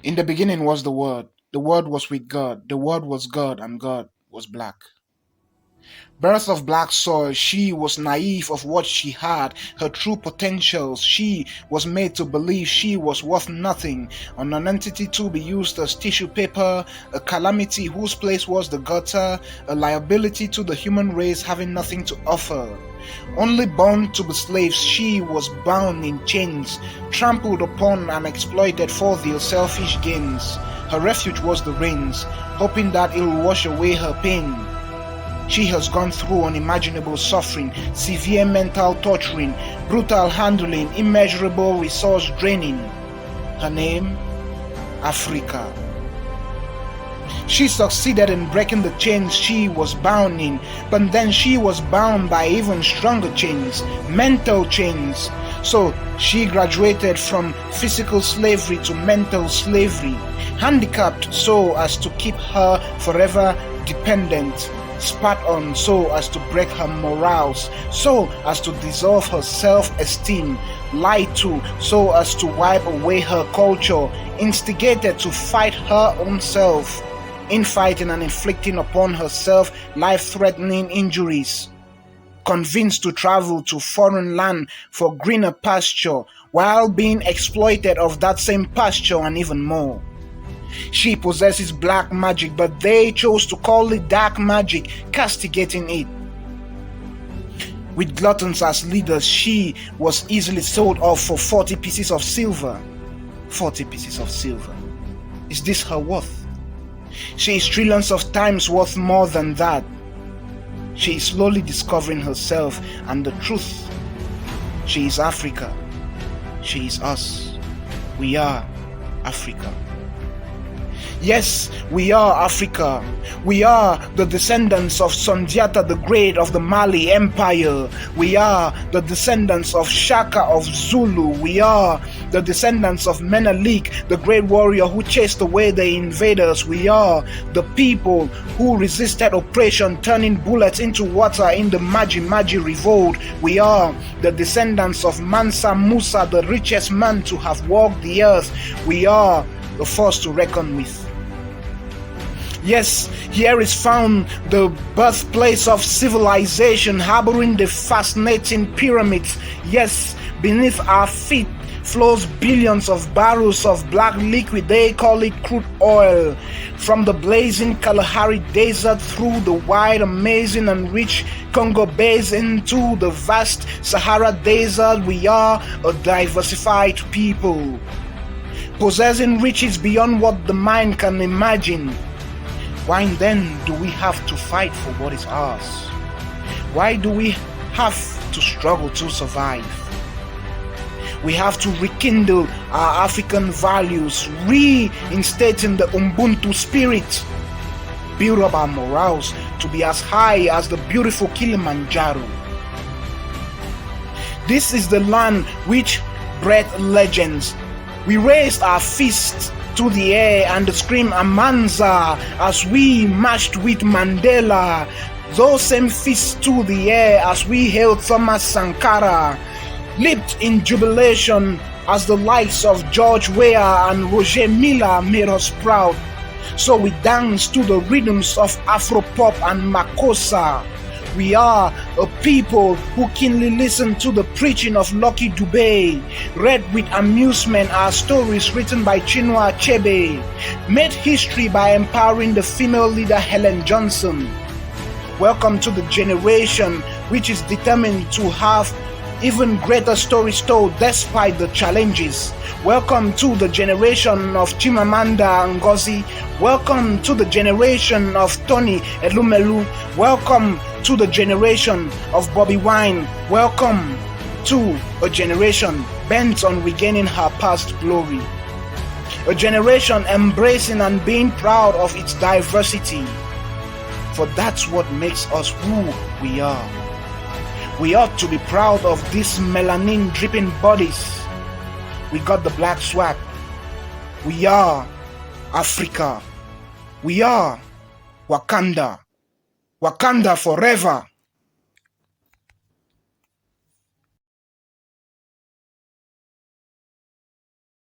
In the beginning was the Word. The Word was with God. The Word was God, and God was black. Birth of black soil, she was naive of what she had, her true potentials. She was made to believe she was worth nothing, an entity to be used as tissue paper, a calamity whose place was the gutter, a liability to the human race having nothing to offer. Only born to be slaves, she was bound in chains, trampled upon and exploited for their selfish gains. Her refuge was the rains, hoping that it'll wash away her pain. She has gone through unimaginable suffering, severe mental torturing, brutal handling, immeasurable resource draining. Her name? Africa. She succeeded in breaking the chains she was bound in, but then she was bound by even stronger chains, mental chains. So she graduated from physical slavery to mental slavery, handicapped so as to keep her forever dependent, spat on so as to break her morals, so as to dissolve her self-esteem, lied to so as to wipe away her culture, instigated to fight her own self, infighting and inflicting upon herself life-threatening injuries, convinced to travel to foreign land for greener pasture while being exploited of that same pasture and even more. She possesses black magic, but they chose to call it dark magic, castigating it. With gluttons as leaders, she was easily sold off for 40 pieces of silver. 40 pieces of silver. Is this her worth? She is trillions of times worth more than that. She is slowly discovering herself and the truth. She is Africa. She is us. We are Africa. Yes, we are Africa. We are the descendants of Sundiata the Great of the Mali Empire. We are the descendants of Shaka of Zulu. We are the descendants of Menelik, the great warrior who chased away the invaders. We are the people who resisted oppression, turning bullets into water in the Maji Maji revolt. We are the descendants of Mansa Musa, the richest man to have walked the earth. We are the force to reckon with. Yes, here is found the birthplace of civilization, harboring the fascinating pyramids. Yes, beneath our feet flows billions of barrels of black liquid, they call it crude oil. From the blazing Kalahari Desert through the wide, amazing and rich Congo Basin to the vast Sahara Desert, we are a diversified people, possessing riches beyond what the mind can imagine. Why then do we have to fight for what is ours? Why do we have to struggle to survive? We have to rekindle our African values, reinstating the Ubuntu spirit, build up our morals to be as high as the beautiful Kilimanjaro. This is the land which bred legends. We raised our fists to the air and screamed Amanza as we marched with Mandela. Those same fists to the air as we hailed Thomas Sankara, leaped in jubilation as the likes of George Weah and Roger Miller made us proud. So we danced to the rhythms of Afropop and Makossa. We are a people who keenly listen to the preaching of Lucky Dubé, read with amusement our stories written by Chinua Achebe, made history by empowering the female leader Helen Johnson. Welcome to the generation which is determined to have even greater stories told despite the challenges. Welcome to the generation of Chimamanda Ngozi. Welcome to the generation of Tony Elumelu. Welcome to the generation of Bobby Wine. Welcome to a generation bent on regaining her past glory. A generation embracing and being proud of its diversity. For that's what makes us who we are. We ought to be proud of these melanin dripping bodies. We got the black swag. We are Africa. We are Wakanda. Wakanda forever.